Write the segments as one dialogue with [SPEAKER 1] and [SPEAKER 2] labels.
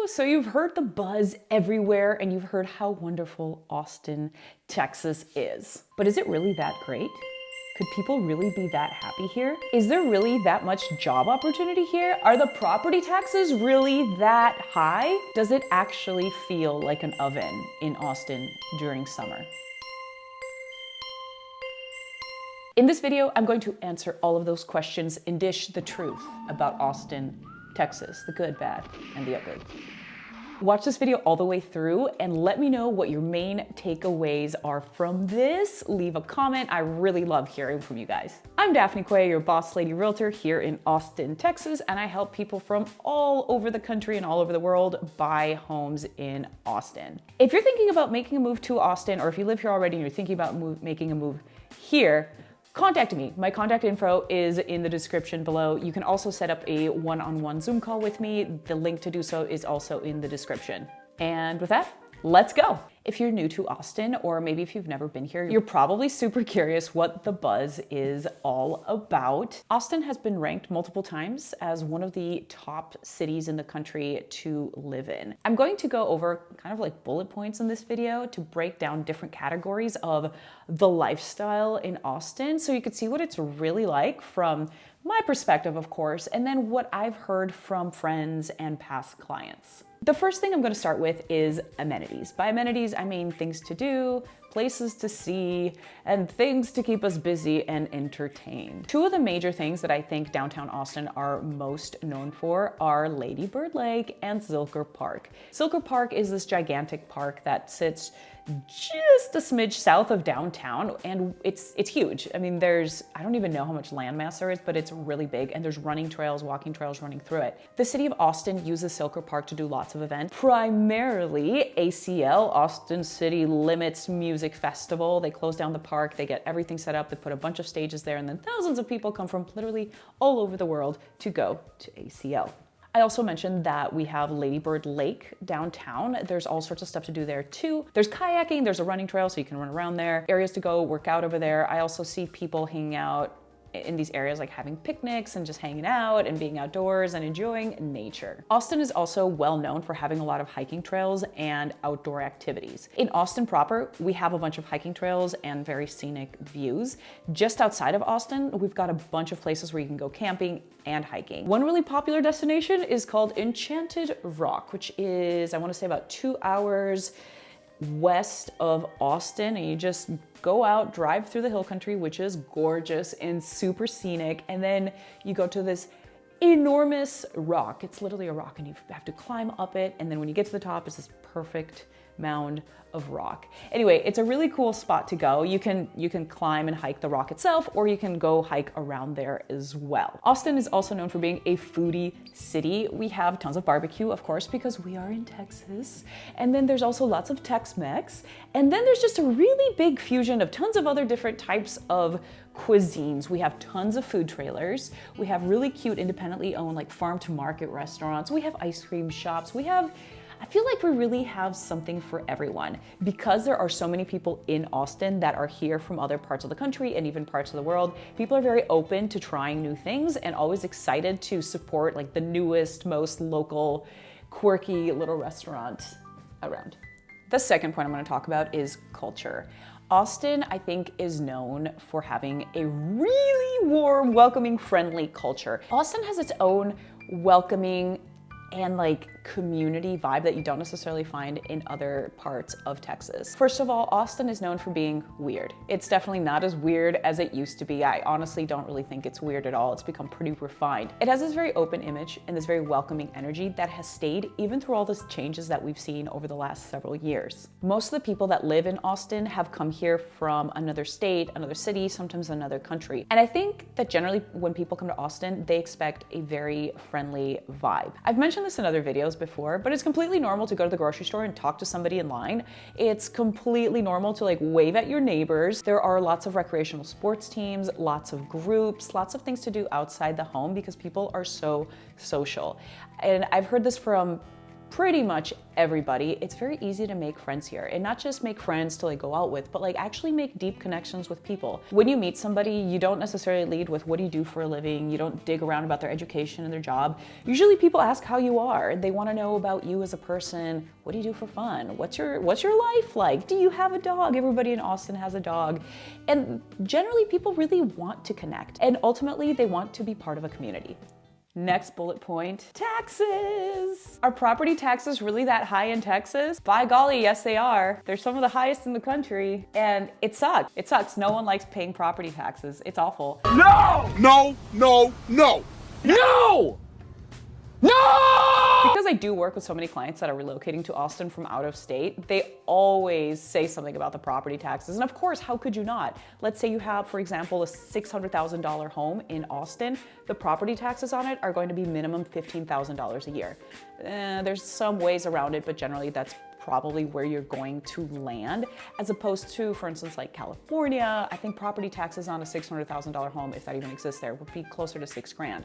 [SPEAKER 1] So you've heard the buzz everywhere and you've heard how wonderful Austin, Texas is. But is it really that great? Could people really be that happy here? Is there really that much job opportunity here? Are the property taxes really that high? Does it actually feel like an oven in Austin during summer? In this video, I'm going to answer all of those questions and dish the truth about Austin, Texas, the good, bad, and the ugly. Watch this video all the way through and let me know what your main takeaways are from this. Leave a comment. I really love hearing from you guys. I'm Daphne Quay, your boss lady realtor here in Austin, Texas, and I help people from all over the country and all over the world buy homes in Austin. If you're thinking about making a move to Austin, or if you live here already and you're thinking about making a move here, contact me. My contact info is in the description below. You can also set up a one-on-one Zoom call with me. The link to do so is also in the description. And with that, let's go. If you're new to Austin, or maybe if you've never been here, you're probably super curious what the buzz is all about. Austin has been ranked multiple times as one of the top cities in the country to live in. I'm going to go over kind of like bullet points in this video to break down different categories of the lifestyle in Austin so you can see what it's really like from my perspective, of course, and then what I've heard from friends and past clients. The first thing I'm going to start with is amenities. By amenities, I mean things to do, places to see, and things to keep us busy and entertained. Two of the major things that I think downtown Austin are most known for are Ladybird Lake and Zilker Park. Zilker Park is this gigantic park that sits just a smidge south of downtown, and it's huge. I mean, I don't even know how much landmass there is, but it's really big, and there's running trails, walking trails running through it. The city of Austin uses Zilker Park to do lots of events, primarily ACL, Austin City Limits Music Festival. They close down the park, they get everything set up, they put a bunch of stages there, and then thousands of people come from literally all over the world to go to ACL. I also mentioned that we have Ladybird Lake downtown. There's all sorts of stuff to do there too. There's kayaking, there's a running trail so you can run around there, areas to go work out over there. I also see people hanging out in these areas, like having picnics and just hanging out and being outdoors and enjoying nature. Austin is also well known for having a lot of hiking trails and outdoor activities. In Austin proper, we have a bunch of hiking trails and very scenic views. Just outside of Austin, we've got a bunch of places where you can go camping and hiking. One really popular destination is called Enchanted Rock, which is, I want to say, about 2 hours west of Austin, and you just go out, drive through the hill country, which is gorgeous and super scenic, and then you go to this enormous rock. It's literally a rock, and you have to climb up it, and then when you get to the top, it's this perfect mound of rock. Anyway, it's a really cool spot to go. You can climb and hike the rock itself, or you can go hike around there as well. Austin is also known for being a foodie city. We have tons of barbecue, of course, because we are in Texas. And then there's also lots of Tex-Mex. And then there's just a really big fusion of tons of other different types of cuisines. We have tons of food trailers. We have really cute independently owned like farm to market restaurants. We have ice cream shops. I feel like we really have something for everyone. Because there are so many people in Austin that are here from other parts of the country and even parts of the world, people are very open to trying new things and always excited to support like the newest, most local, quirky little restaurant around. The second point I'm going to talk about is culture. Austin, I think, is known for having a really warm, welcoming, friendly culture. Austin has its own welcoming and like community vibe that you don't necessarily find in other parts of Texas. First of all, Austin is known for being weird. It's definitely not as weird as it used to be. I honestly don't really think it's weird at all. It's become pretty refined. It has this very open image and this very welcoming energy that has stayed even through all the changes that we've seen over the last several years. Most of the people that live in Austin have come here from another state, another city, sometimes another country. And I think that generally when people come to Austin, they expect a very friendly vibe. I've mentioned this in other videos before, but it's completely normal to go to the grocery store and talk to somebody in line. It's completely normal to like wave at your neighbors. There are lots of recreational sports teams, lots of groups, lots of things to do outside the home because people are so social. And I've heard this from pretty much everybody. It's very easy to make friends here, and not just make friends to like go out with, but like actually make deep connections with people. When you meet somebody, you don't necessarily lead with what do you do for a living. You don't dig around about their education and their job. Usually people ask how you are. They want to know about you as a person. What do you do for fun? What's your life like? Do you have a dog? Everybody in Austin has a dog. And generally people really want to connect, and ultimately they want to be part of a community. Next bullet point, taxes. Are property taxes really that high in Texas? By golly, yes they are. They're some of the highest in the country, and it sucks. It sucks. No one likes paying property taxes. It's awful.
[SPEAKER 2] No! No, no, no! No! No!
[SPEAKER 1] Because I do work with so many clients that are relocating to Austin from out of state, they always say something about the property taxes. And of course, how could you not? Let's say you have, for example, a $600,000 home in Austin. The property taxes on it are going to be minimum $15,000 a year. There's some ways around it, but generally that's probably where you're going to land, as opposed to, for instance, like California. I think property taxes on a $600,000 home, if that even exists there, would be closer to $6,000.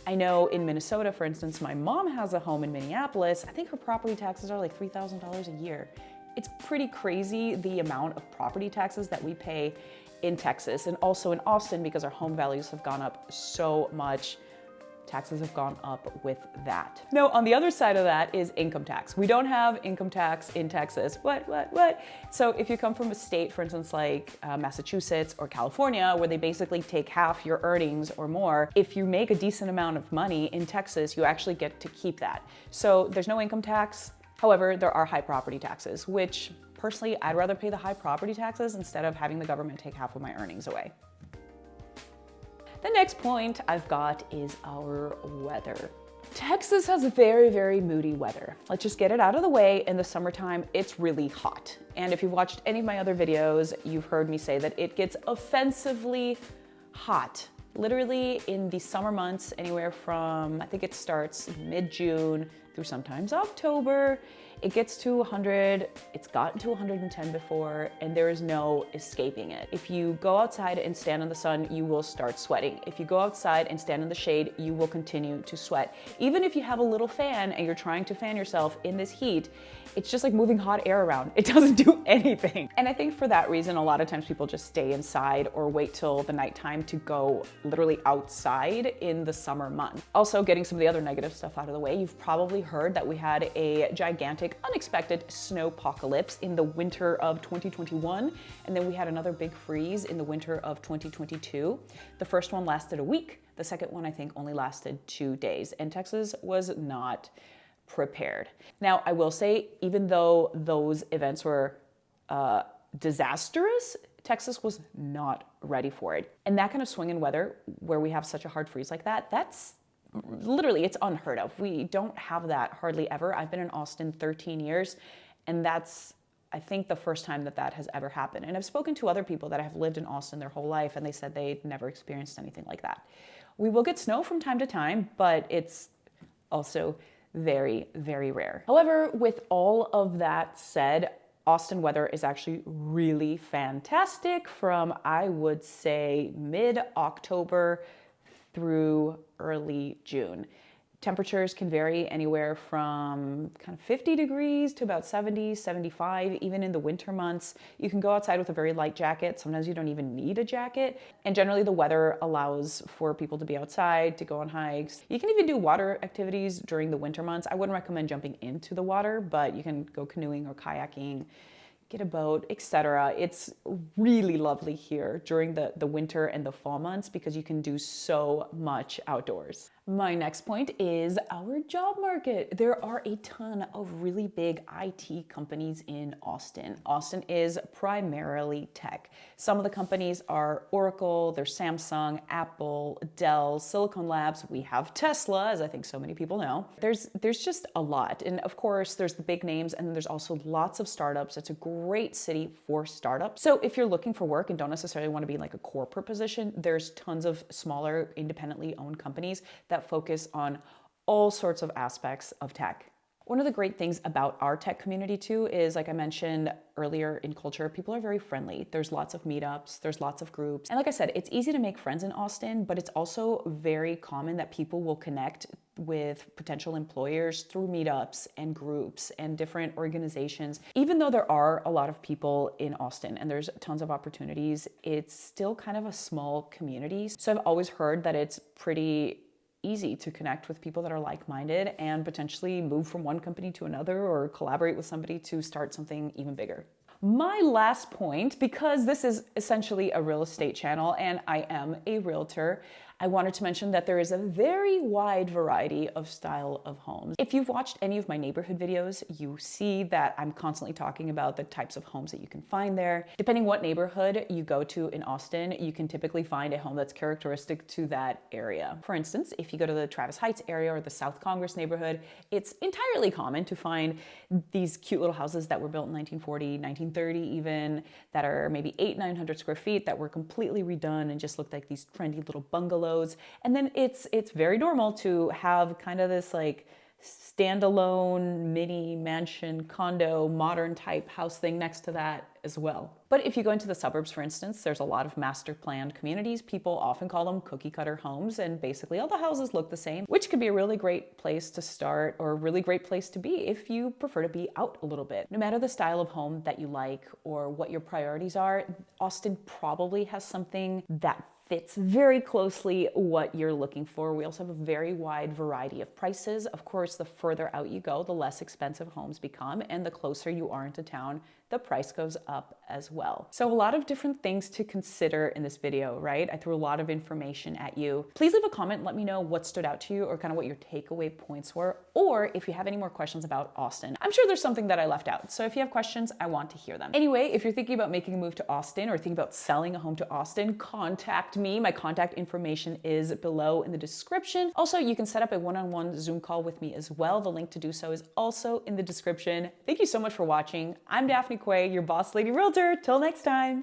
[SPEAKER 1] I know in Minnesota, for instance, my mom has a home in Minneapolis. I think her property taxes are like $3,000 a year. It's pretty crazy the amount of property taxes that we pay in Texas, and also in Austin, because our home values have gone up so much. Taxes have gone up with that. Now, on the other side of that is income tax. We don't have income tax in Texas. What? So if you come from a state, for instance, like Massachusetts or California, where they basically take half your earnings or more, if you make a decent amount of money in Texas, you actually get to keep that. So there's no income tax. However, there are high property taxes, which personally, I'd rather pay the high property taxes instead of having the government take half of my earnings away. The next point I've got is our weather. Texas has very, very moody weather. Let's just get it out of the way. In the summertime, it's really hot. And if you've watched any of my other videos, you've heard me say that it gets offensively hot. Literally in the summer months, anywhere from, I think it starts mid-June through sometimes October, it gets to 100, it's gotten to 110 before, and there is no escaping it. If you go outside and stand in the sun, you will start sweating. If you go outside and stand in the shade, you will continue to sweat. Even if you have a little fan and you're trying to fan yourself in this heat, it's just like moving hot air around. It doesn't do anything. And I think for that reason, a lot of times people just stay inside or wait till the nighttime to go literally outside in the summer months. Also, getting some of the other negative stuff out of the way, you've probably heard that we had a gigantic, unexpected snowpocalypse in the winter of 2021, and then we had another big freeze in the winter of 2022. The first one lasted a week. The second one, I think, only lasted 2 days, and Texas was not prepared. Now, I will say, even though those events were disastrous, Texas was not ready for it. And that kind of swing in weather, where we have such a hard freeze like that, that's literally, it's unheard of. We don't have that hardly ever. I've been in Austin 13 years, and that's, I think, the first time that that has ever happened. And I've spoken to other people that have lived in Austin their whole life, and they said they'd never experienced anything like that. We will get snow from time to time, but it's also very, very rare. However, with all of that said, Austin weather is actually really fantastic from, I would say, mid-October through early June. Temperatures can vary anywhere from kind of 50 degrees to about 70, 75, even in the winter months. You can go outside with a very light jacket. Sometimes you don't even need a jacket. And generally the weather allows for people to be outside, to go on hikes. You can even do water activities during the winter months. I wouldn't recommend jumping into the water, but you can go canoeing or kayaking, get a boat, etc. It's really lovely here during the winter and the fall months because you can do so much outdoors. My next point is our job market. There are a ton of really big IT companies in Austin. Austin is primarily tech. Some of the companies are Oracle, there's Samsung, Apple, Dell, Silicon Labs. We have Tesla, as I think so many people know. There's just a lot. And of course, there's the big names, and then there's also lots of startups. It's a great city for startups. So if you're looking for work and don't necessarily want to be in like a corporate position, there's tons of smaller, independently owned companies that focus on all sorts of aspects of tech. One of the great things about our tech community too is, like I mentioned earlier in culture, people are very friendly. There's lots of meetups, there's lots of groups. And like I said, it's easy to make friends in Austin, but it's also very common that people will connect with potential employers through meetups and groups and different organizations. Even though there are a lot of people in Austin and there's tons of opportunities, it's still kind of a small community. So I've always heard that it's pretty easy to connect with people that are like-minded and potentially move from one company to another or collaborate with somebody to start something even bigger. My last point, because this is essentially a real estate channel and I am a realtor, I wanted to mention that there is a very wide variety of style of homes. If you've watched any of my neighborhood videos, you see that I'm constantly talking about the types of homes that you can find there. Depending what neighborhood you go to in Austin, you can typically find a home that's characteristic to that area. For instance, if you go to the Travis Heights area or the South Congress neighborhood, it's entirely common to find these cute little houses that were built in 1940, 1930 even, that are maybe 800-900 square feet, that were completely redone and just looked like these trendy little bungalows. And then it's very normal to have kind of this like standalone mini mansion condo modern type house thing next to that as well. But if you go into the suburbs, for instance, there's a lot of master planned communities. People often call them cookie cutter homes, and basically all the houses look the same, which could be a really great place to start or a really great place to be if you prefer to be out a little bit. No matter the style of home that you like or what your priorities are, Austin probably has something that fits very closely what you're looking for. We also have a very wide variety of prices. Of course, the further out you go, the less expensive homes become, and the closer you are into town, the price goes up as well. So a lot of different things to consider in this video, right? I threw a lot of information at you. Please leave a comment, let me know what stood out to you or kind of what your takeaway points were, or if you have any more questions about Austin. I'm sure there's something that I left out, so if you have questions, I want to hear them. Anyway, if you're thinking about making a move to Austin or thinking about selling a home to Austin, contact me. My contact information is below in the description. Also, you can set up a one-on-one Zoom call with me as well. The link to do so is also in the description. Thank you so much for watching. I'm Daphne Quay, your boss lady realtor. Till next time.